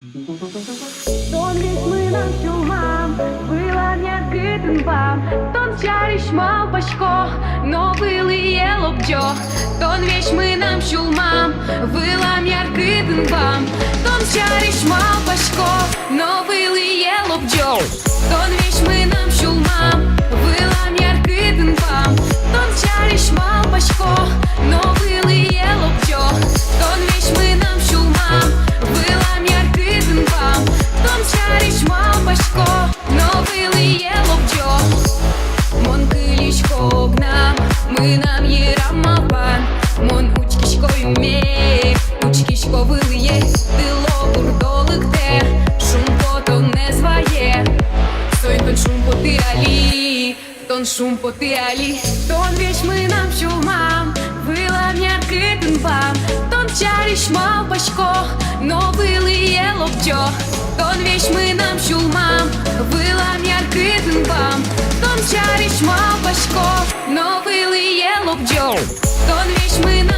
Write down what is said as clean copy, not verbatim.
Ton resmının şulmam, Вылам яркытын вам. Тон чаришмал пашко, но вылые лобджо. Тон вешмынам шулмам, Вылам яркытын вам. Тон чаришмал пашко, но вылые лобджо. Тон вешмынам шулмам, Вылам яркытын вам. Тон чаришмал пашко, но вылые лобджо. Тон вешмынам шулмам, Вылам яркытын вам. Тон чаришмал пашко, но вылые лобджо. Мон кылишко гнам, мы нам ерамапан. Мон учкишко юме, учкишко вылые. Тыло бурдолыкте, шумко то не звае. Сойн тон шумпо ты али, тон шумпо ты али. Тон вещь мы нам шумам, вылам яркытын вам. Тон чаришмал пашко, но вылые лобджо. Тон вещь мы нам шулмам, вылам яркытын вам. Тон чаришмал пашко, но вылые лобджо. Тон вещь мы нам